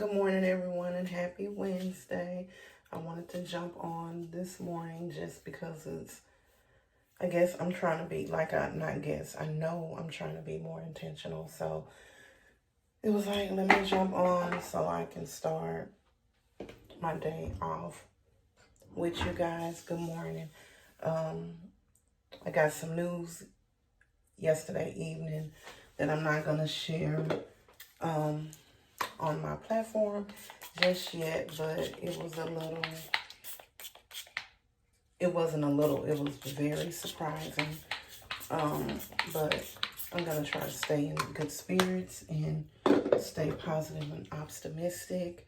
Good morning, everyone, and happy Wednesday. I wanted to jump on this morning just because I guess I'm trying to be, I know I'm trying to be more intentional. So it was like, let me jump on so I can start my day off with you guys. Good morning. Um, I got some news yesterday evening that I'm not going to share um, on my platform just yet, but it wasn't a little, it was very surprising. But I'm going to try to stay in good spirits and stay positive and optimistic.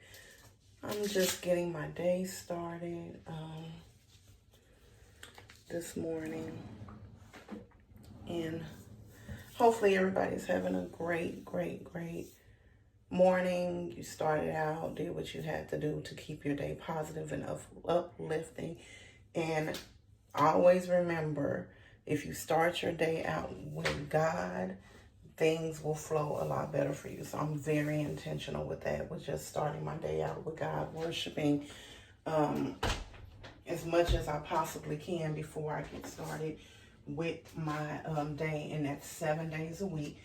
I'm just getting my day started this morning. And hopefully everybody's having a great morning. You started out, did what you had to do to keep your day positive and uplifting. And always remember, if you start your day out with God, things will flow a lot better for you. So I'm very intentional with that, with just starting my day out with God, worshiping as much as I possibly can before I get started with my day. And that's 7 days a week.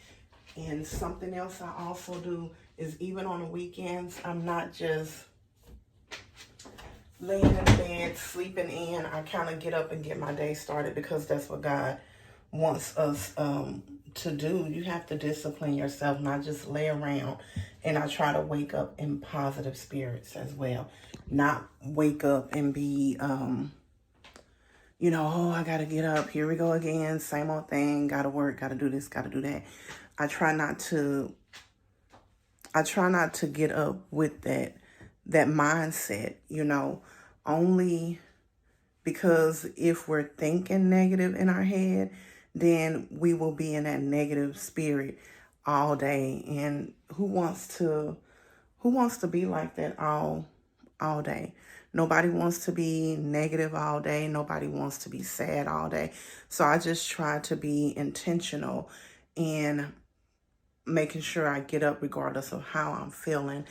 And something else I also do is, even on the weekends, I'm not just laying in bed, sleeping in. I kind of get up and get my day started, because that's what God wants us to do. You have to discipline yourself, not just lay around. And I try to wake up in positive spirits as well. Not wake up and be, oh, I got to get up. Here we go again. Same old thing. Got to work. Got to do this. Got to do that. I try not to get up with that mindset, only because if we're thinking negative in our head, then we will be in that negative spirit all day. And who wants to be like that all day? Nobody wants to be negative all day. Nobody wants to be sad all day. So I just try to be intentional in making sure I get up regardless of how I'm feeling,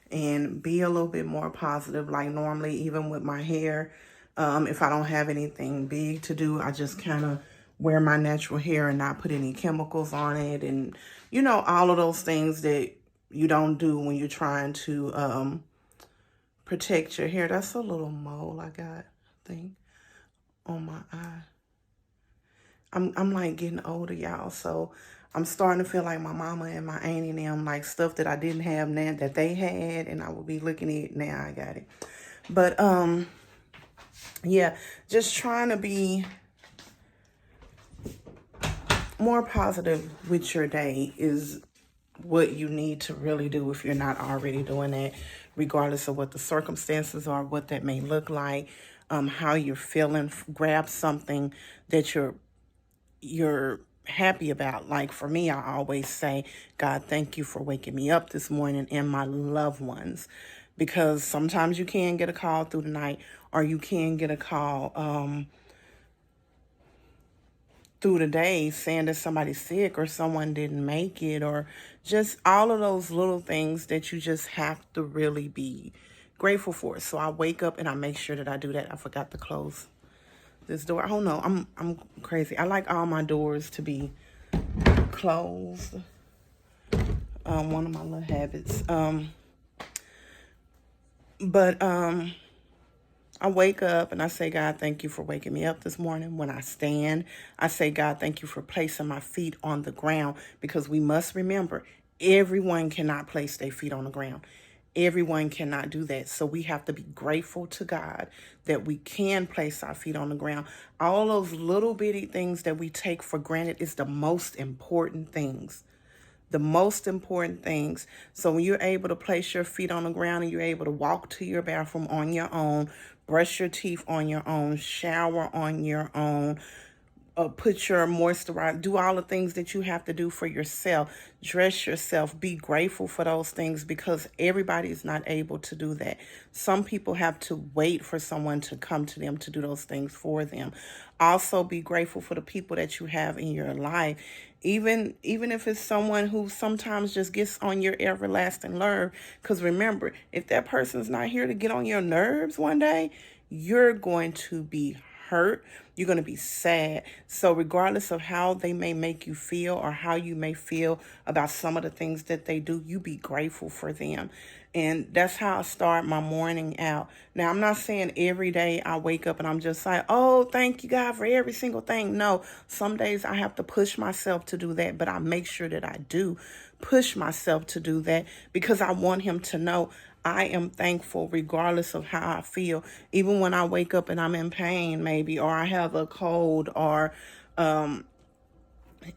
and be a little bit more positive. Like normally, even with my hair, if I don't have anything big to do, I just kind of wear my natural hair and not put any chemicals on it. And, all of those things that you don't do when you're trying to protect your hair. That's a little mole I got, I think, on my eye. I'm like getting older, y'all. So I'm starting to feel like my mama and my auntie and them, like stuff that I didn't have now that they had, and I will be looking at it now. I got it. But yeah, just trying to be more positive with your day is what you need to really do if you're not already doing that, regardless of what the circumstances are, what that may look like, how you're feeling. Grab something that you're happy about. Like for me, I always say, God, thank you for waking me up this morning and my loved ones. Because sometimes you can get a call through the night, or you can get a call through the day saying that somebody's sick or someone didn't make it, or just all of those little things that you just have to really be grateful for. So I wake up and I make sure that I do that. I forgot to close this door. I don't know. I'm crazy. I like all my doors to be closed. One of my little habits. But I wake up and I say, God, thank you for waking me up this morning. When I stand, I say, God, thank you for placing my feet on the ground, because we must remember, everyone cannot place their feet on the ground. Everyone cannot do that. So we have to be grateful to God that we can place our feet on the ground. All those little bitty things that we take for granted is the most important things. The most important things. So when you're able to place your feet on the ground and you're able to walk to your bathroom on your own, brush your teeth on your own, shower on your own, put your moisturizer, do all the things that you have to do for yourself, dress yourself, be grateful for those things, because everybody is not able to do that. Some people have to wait for someone to come to them to do those things for them. Also be grateful for the people that you have in your life. Even if it's someone who sometimes just gets on your everlasting nerve. Because remember, if that person's not here to get on your nerves one day, you're going to be hurt. You're going to be sad. So regardless of how they may make you feel or how you may feel about some of the things that they do, you be grateful for them. And that's how I start my morning out. Now, I'm not saying every day I wake up and I'm just like, oh, thank you, God, for every single thing. No, some days I have to push myself to do that, but I make sure that I do push myself to do that because I want him to know I am thankful regardless of how I feel. Even when I wake up and I'm in pain, maybe, or I have a cold or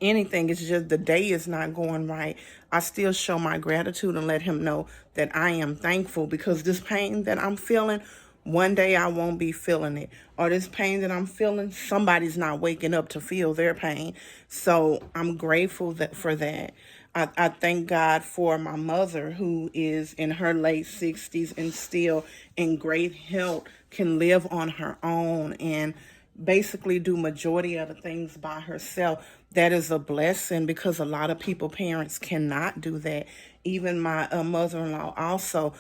anything, it's just the day is not going right. I still show my gratitude and let him know that I am thankful because this pain that I'm feeling, one day I won't be feeling it. Or this pain that I'm feeling, somebody's not waking up to feel their pain. So I'm grateful for that. I thank God for my mother who is in her late 60s and still in great health, can live on her own and basically do majority of the things by herself. That is a blessing because a lot of parents cannot do that. Even my mother-in-law also,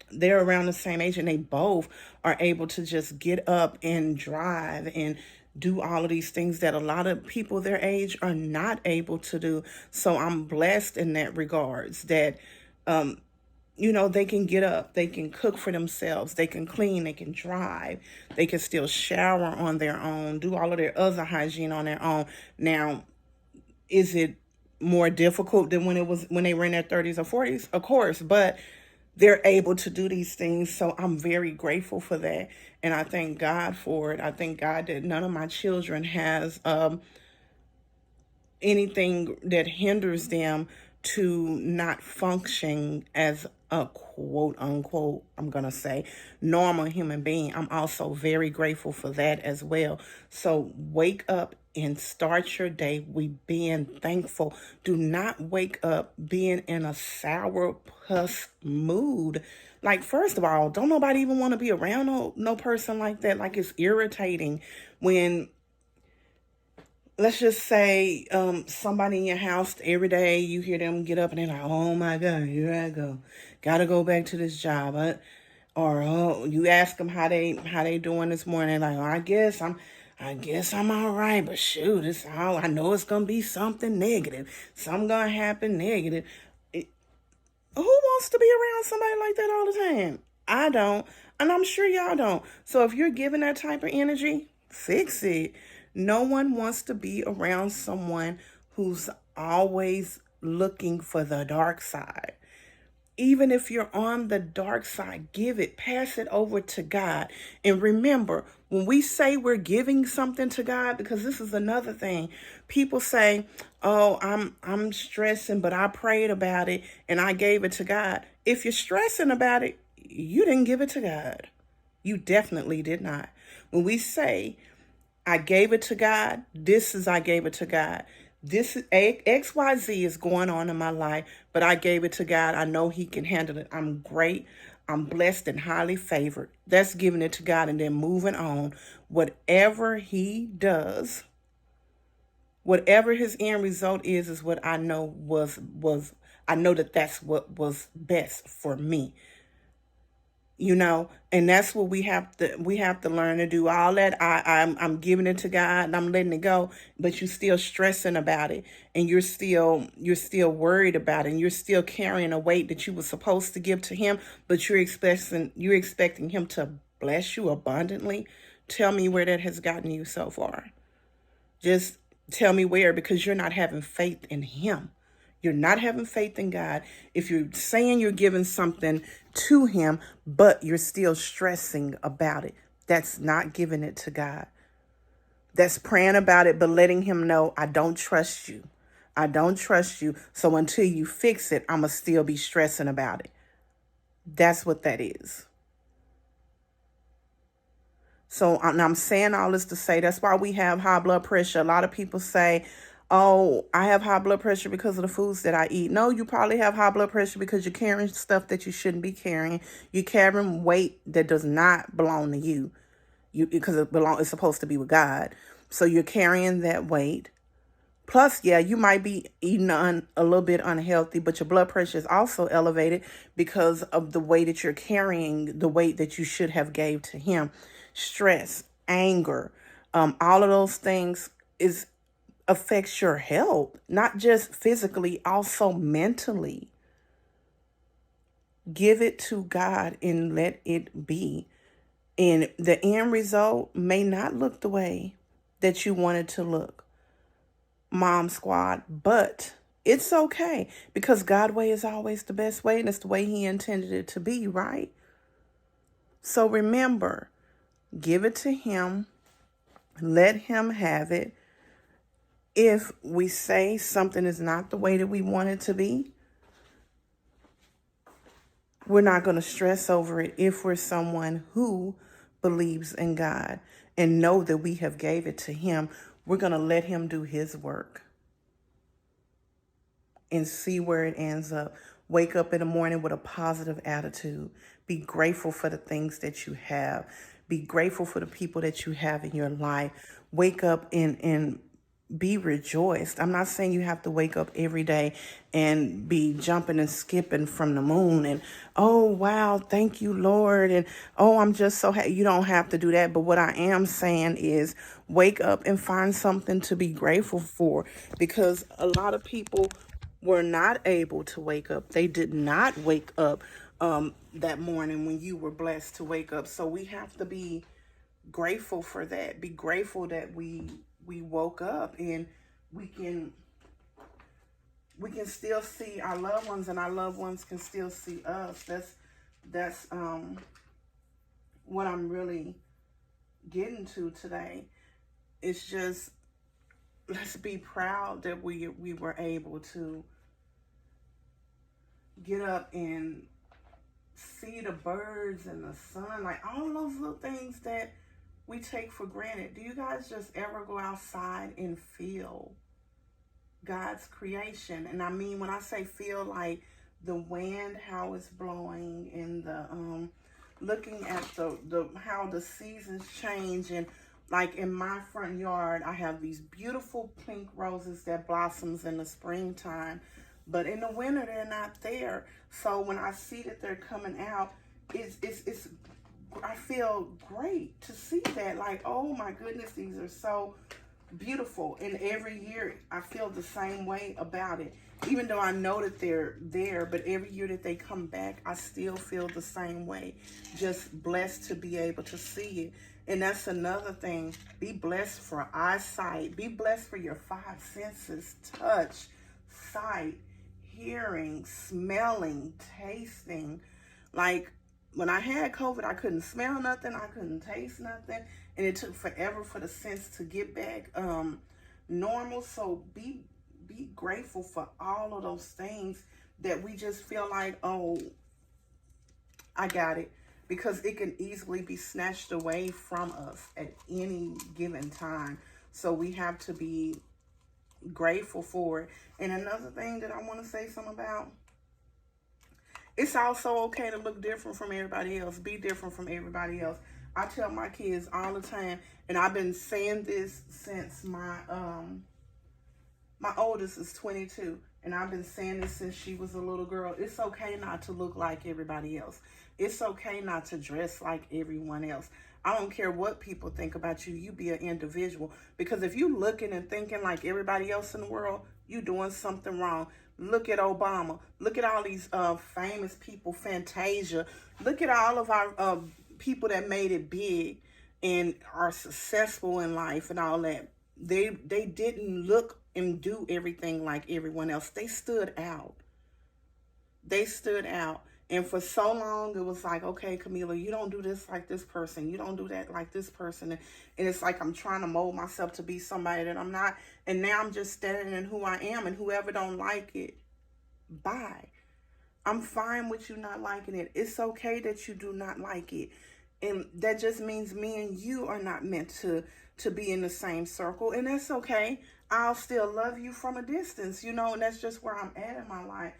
they're around the same age and they both are able to just get up and drive and do all of these things that a lot of people their age are not able to do. So I'm blessed in that regards that they can get up, they can cook for themselves, they can clean, they can drive, they can still shower on their own, do all of their other hygiene on their own. Now, is it more difficult than when they were in their 30s or 40s? Of course, but they're able to do these things. So I'm very grateful for that. And I thank God for it. I thank God that none of my children has anything that hinders them to not function as a quote unquote, I'm going to say, normal human being. I'm also very grateful for that as well. So wake up and start your day with being thankful. Do not wake up being in a sour puss mood. Like, first of all, don't nobody even want to be around no person like that. Like, it's irritating when, let's just say, somebody in your house every day, you hear them get up and they're like, oh my God, here I go. Gotta go back to this job. Or you ask them how they doing this morning. Like, oh, I guess I'm all right, but shoot, I know it's gonna be something negative. Something gonna happen negative. Who wants to be around somebody like that all the time? I don't, and I'm sure y'all don't. So if you're giving that type of energy, fix it. No one wants to be around someone who's always looking for the dark side. Even if you're on the dark side, pass it over to God. And remember, when we say we're giving something to God, because this is another thing, people say, oh, I'm stressing, but I prayed about it and I gave it to God. If you're stressing about it, you didn't give it to God. You definitely did not. When we say, I gave it to God, I gave it to God. This is XYZ is going on in my life, but I gave it to God. I know he can handle it. I'm great. I'm blessed and highly favored. That's giving it to God and then moving on. Whatever he does, whatever his end result is what I know I know that's what was best for me. And that's what we have to learn to do. All that I'm giving it to God and I'm letting it go, but you're still stressing about it and you're still worried about it and you're still carrying a weight that you were supposed to give to him, but you're expecting him to bless you abundantly. Tell me where that has gotten you so far. Just tell me where, because you're not having faith in him. You're not having faith in God if you're saying you're giving something to him, but you're still stressing about it. That's not giving it to God. That's praying about it, but letting him know, I don't trust you. I don't trust you. So until you fix it, I'm going to still be stressing about it. That's what that is. So I'm saying all this to say that's why we have high blood pressure. A lot of people say, oh, I have high blood pressure because of the foods that I eat. No, you probably have high blood pressure because you're carrying stuff that you shouldn't be carrying. You're carrying weight that does not belong to you. Because it's supposed to be with God. So you're carrying that weight. Plus, yeah, you might be eating a little bit unhealthy, but your blood pressure is also elevated because of the way that you're carrying the weight that you should have gave to him. Stress, anger, all of those things is affects your health, not just physically, also mentally. Give it to God and let it be. And the end result may not look the way that you want it to look, Mom Squad, but it's okay because God's way is always the best way and it's the way He intended it to be, right? So remember, give it to Him, let Him have it. If we say something is not the way that we want it to be, we're not going to stress over it if we're someone who believes in God and know that we have gave it to Him. We're going to let Him do His work and see where it ends up. Wake up in the morning with a positive attitude. Be grateful for the things that you have. Be grateful for the people that you have in your life. Wake up and be rejoiced. I'm not saying you have to wake up every day and be jumping and skipping from the moon and, oh, wow, thank you, Lord. And, oh, I'm just so happy. You don't have to do that. But what I am saying is wake up and find something to be grateful for, because a lot of people were not able to wake up. They did not wake up that morning when you were blessed to wake up. So we have to be grateful for that. Be grateful that we woke up and we can still see our loved ones and our loved ones can still see us. That's what I'm really getting to today. It's just, let's be proud that we were able to get up and see the birds and the sun, like all those little things that we take for granted. Do you guys just ever go outside and feel God's creation? And I mean, when I say feel, like the wind, how it's blowing, and the looking at the how the seasons change. And like in my front yard, I have these beautiful pink roses that blossoms in the springtime, but in the winter they're not there. So when I see that they're coming out, it's I feel great to see that. Like, oh my goodness, these are so beautiful. And every year I feel the same way about it. Even though I know that they're there, but every year that they come back, I still feel the same way. Just blessed to be able to see it. And that's another thing. Be blessed for eyesight. Be blessed for your 5 senses: touch, sight, hearing, smelling, tasting. Like, when I had COVID, I couldn't smell nothing. I couldn't taste nothing. And it took forever for the sense to get back normal. So be grateful for all of those things that we just feel like, oh, I got it. Because it can easily be snatched away from us at any given time. So we have to be grateful for it. And another thing that I want to say something about, it's also okay to look different from everybody else. Be different from everybody else. I tell my kids all the time, and I've been saying this since my oldest is 22, and I've been saying this since she was a little girl. It's okay not to look like everybody else. It's okay not to dress like everyone else. I don't care what people think about you. You be an individual. Because if you looking and thinking like everybody else in the world, you doing something wrong. Look at Obama. Look at all these famous people, Fantasia. Look at all of our people that made it big and are successful in life and all that. They didn't look and do everything like everyone else. They stood out. They stood out. And for so long, it was like, okay, Camila, you don't do this like this person. You don't do that like this person. And it's like I'm trying to mold myself to be somebody that I'm not. And now I'm just standing in who I am. And whoever don't like it, bye. I'm fine with you not liking it. It's okay that you do not like it. And that just means me and you are not meant to be in the same circle. And that's okay. I'll still love you from a distance, and that's just where I'm at in my life.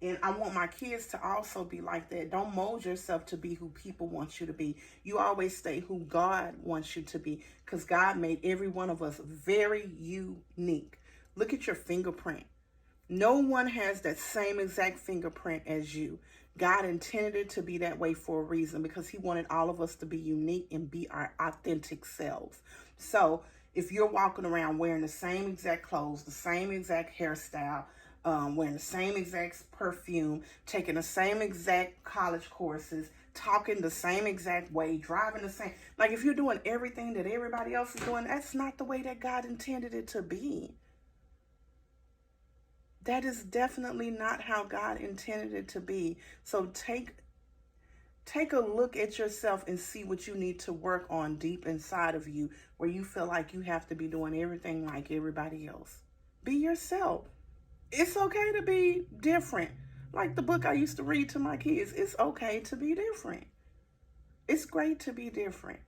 And I want my kids to also be like that. Don't mold yourself to be who people want you to be. You always stay who God wants you to be, because God made every one of us very unique. Look at your fingerprint. No one has that same exact fingerprint as you. God intended it to be that way for a reason, because he wanted all of us to be unique and be our authentic selves. So if you're walking around wearing the same exact clothes, the same exact hairstyle, wearing the same exact perfume, taking the same exact college courses, talking the same exact way, driving the same, like if you're doing everything that everybody else is doing, that's not the way that God intended it to be. That is definitely not how God intended it to be. So take a look at yourself and see what you need to work on deep inside of you, where you feel like you have to be doing everything like everybody else. Be yourself. It's okay to be different. Like the book I used to read to my kids, it's okay to be different. It's great to be different.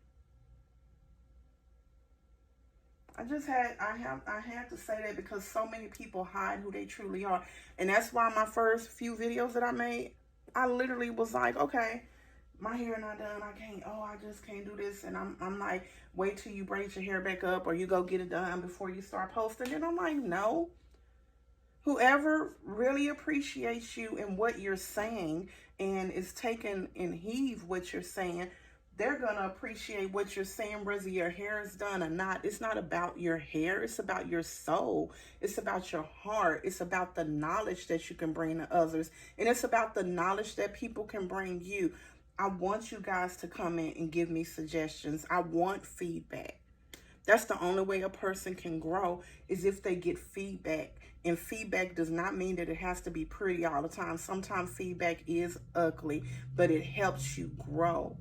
I had to say that, because so many people hide who they truly are. And that's why my first few videos that I made, I literally was like, okay, my hair not done. I just can't do this. And I'm like, wait till you braid your hair back up, or you go get it done before you start posting. And I'm like, no. Whoever really appreciates you and what you're saying and is taking in heed what you're saying, they're going to appreciate what you're saying, whether your hair is done or not. It's not about your hair. It's about your soul. It's about your heart. It's about the knowledge that you can bring to others. And it's about the knowledge that people can bring you. I want you guys to come in and give me suggestions. I want feedback. That's the only way a person can grow, is if they get feedback. And feedback does not mean that it has to be pretty all the time. Sometimes feedback is ugly, but it helps you grow.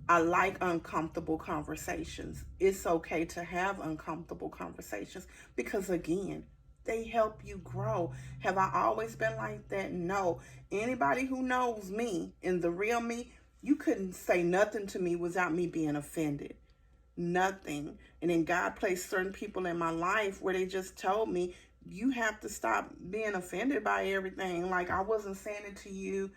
I like uncomfortable conversations. It's okay to have uncomfortable conversations, because again, they help you grow. Have I always been like that? No. Anybody who knows me and the real me, you couldn't say nothing to me without me being offended. Nothing. And then God placed certain people in my life where they just told me, you have to stop being offended by everything. Like, I wasn't saying it to you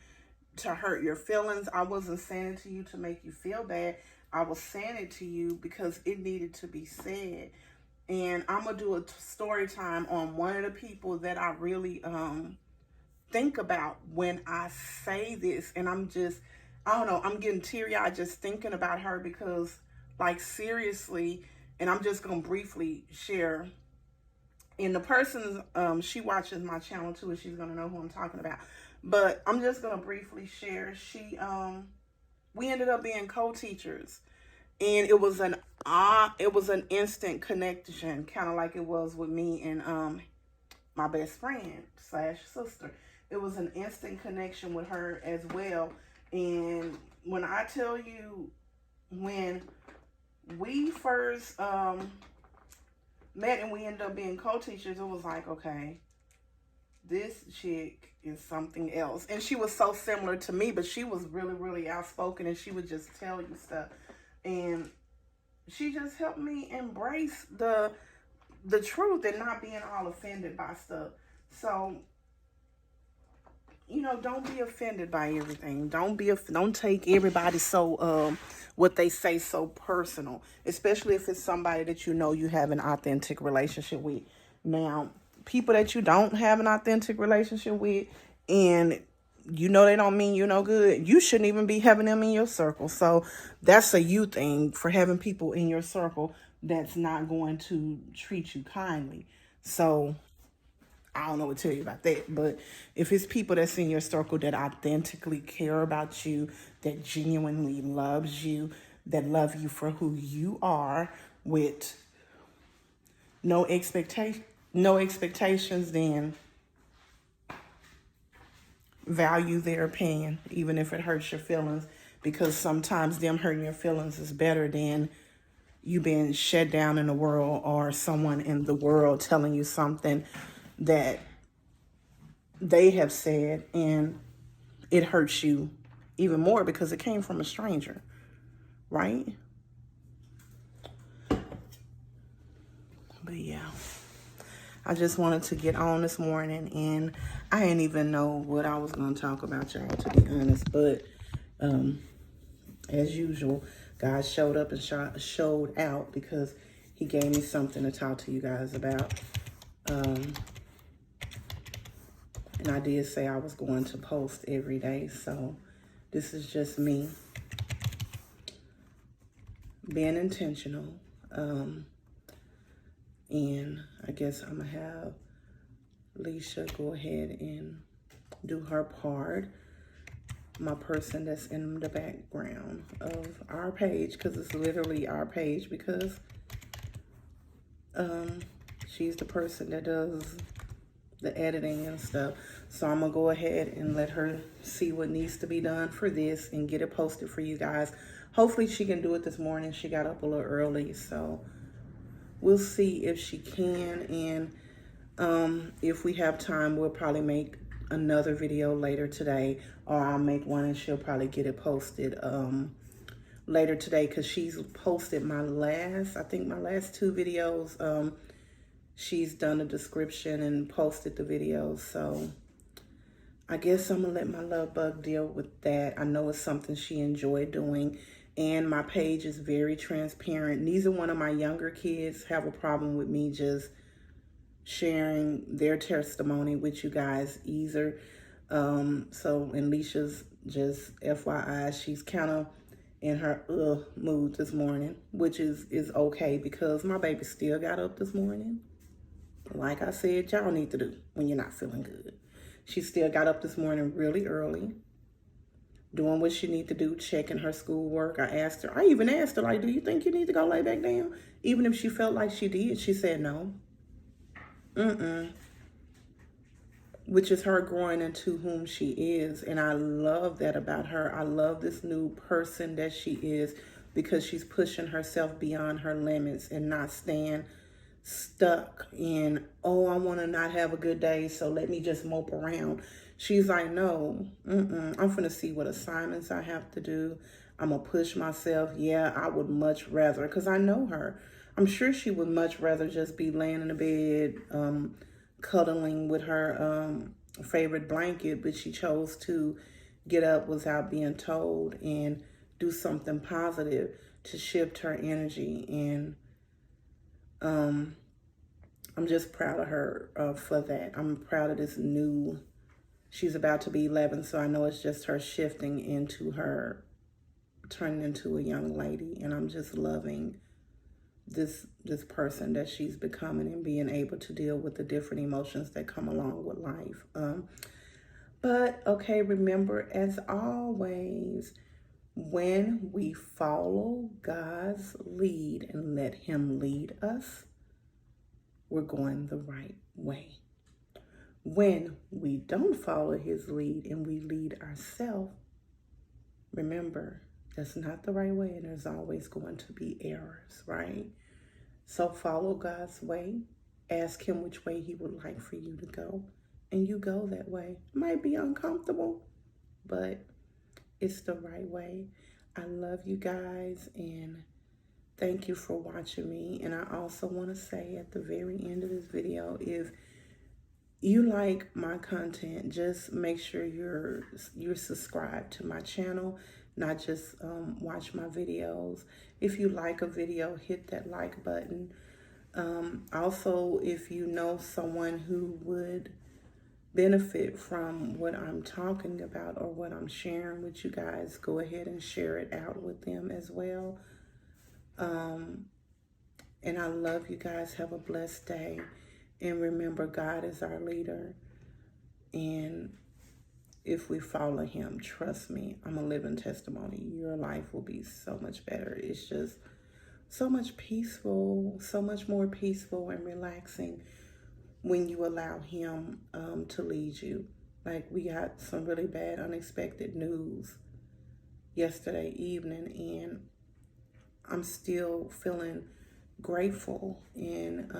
to hurt your feelings. I wasn't saying it to you to make you feel bad. I was saying it to you because it needed to be said. And I'm gonna do a story time on one of the people that I really think about when I say this. And I don't know, I'm getting teary-eyed just thinking about her, because like, seriously. And I'm just gonna briefly share. And the person, she watches my channel too, and she's gonna know who I'm talking about. But I'm just gonna briefly share. We ended up being co-teachers, and it was an instant connection, kind of like it was with me and my best friend / sister. It was an instant connection with her as well. And when I tell you, when we first met and we ended up being co-teachers, it was like, okay, this chick is something else. And she was so similar to me, but she was really, really outspoken, and she would just tell you stuff. And she just helped me embrace the truth and not being all offended by stuff. So, don't be offended by everything. Don't take everybody so what they say so personal, especially if it's somebody that you have an authentic relationship with. Now, people that you don't have an authentic relationship with, and they don't mean you no good, you shouldn't even be having them in your circle. So that's a you thing, for having people in your circle that's not going to treat you kindly. So I don't know what to tell you about that. But if it's people that's in your circle that authentically care about you, that genuinely loves you, that love you for who you are, with no expectations, then value their opinion, even if it hurts your feelings, because sometimes them hurting your feelings is better than you being shut down in the world, or someone in the world telling you something that they have said and it hurts you even more because it came from a stranger, right? But yeah, I just wanted to get on this morning, and I didn't even know what I was going to talk about, y'all, to be honest. But as usual, God showed up and showed out because he gave me something to talk to you guys about. And I did say I was going to post every day. So this is just me being intentional. And I guess I'm going to have Leisha go ahead and do her part. My person that's in the background of our page, because it's literally our page, because she's the person that does the editing and stuff. So I'm gonna go ahead and let her see what needs to be done for this and get it posted for you guys. Hopefully she can do it this morning. She got up a little early, so we'll see if she can. And if we have time, we'll probably make another video later today, or I'll make one and she'll probably get it posted later today, because she's posted my last 2 videos. She's done a description and posted the videos. So I guess I'm gonna let my love bug deal with that. I know it's something she enjoyed doing, and my page is very transparent. Neither one of my younger kids have a problem with me just sharing their testimony with you guys either. So, and Leisha's, just FYI, she's kind of in her mood this morning, which is okay, because my baby still got up this morning. Like I said, y'all need to do when you're not feeling good. She still got up this morning really early, doing what she need to do, checking her schoolwork. I even asked her, like, do you think you need to go lay back down? Even if she felt like she did, she said no. Which is her growing into whom she is. And I love that about her. I love this new person that she is, because she's pushing herself beyond her limits and not staying stuck in, oh, I want to not have a good day, so let me just mope around. She's like, no, I'm finna see what assignments I have to do. I'm gonna push myself. Yeah, I would much rather, because I know her. I'm sure she would much rather just be laying in the bed, cuddling with her favorite blanket, but she chose to get up without being told and do something positive to shift her energy. And I'm just proud of her for that. I'm proud of this new, she's about to be 11, so I know it's just her shifting into her, turning into a young lady. And I'm just loving this person that she's becoming, and being able to deal with the different emotions that come along with life. But okay, remember, as always, when we follow God's lead and let him lead us, we're going the right way. When we don't follow his lead and we lead ourselves, remember, that's not the right way, and there's always going to be errors, right? So follow God's way. Ask him which way he would like for you to go, and you go that way. It might be uncomfortable, but it's the right way. I love you guys, and thank you for watching me. And I also want to say at the very end of this video, if you like my content, just make sure you're subscribed to my channel, not just watch my videos. If you like a video, hit that like button. Also, if you know someone who would benefit from what I'm talking about or what I'm sharing with you guys, go ahead and share it out with them as well. And I love you guys. Have a blessed day. And remember, God is our leader. And if we follow him, trust me, I'm a living testimony. Your life will be so much better. It's just so much peaceful, so much more peaceful and relaxing when you allow him to lead you. Like, we got some really bad, unexpected news yesterday evening, and I'm still feeling grateful, and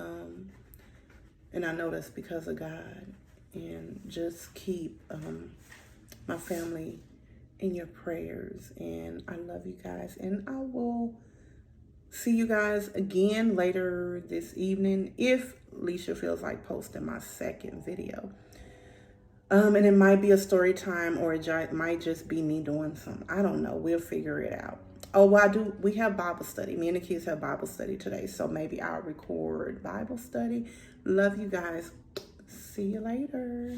I know that's because of God. And just keep my family in your prayers, and I love you guys, and I will see you guys again later this evening if Leisha feels like posting my second video. And it might be a story time, or it might just be me doing something. I don't know. We'll figure it out. Oh, well, we have Bible study. Me and the kids have Bible study today. So maybe I'll record Bible study. Love you guys. See you later.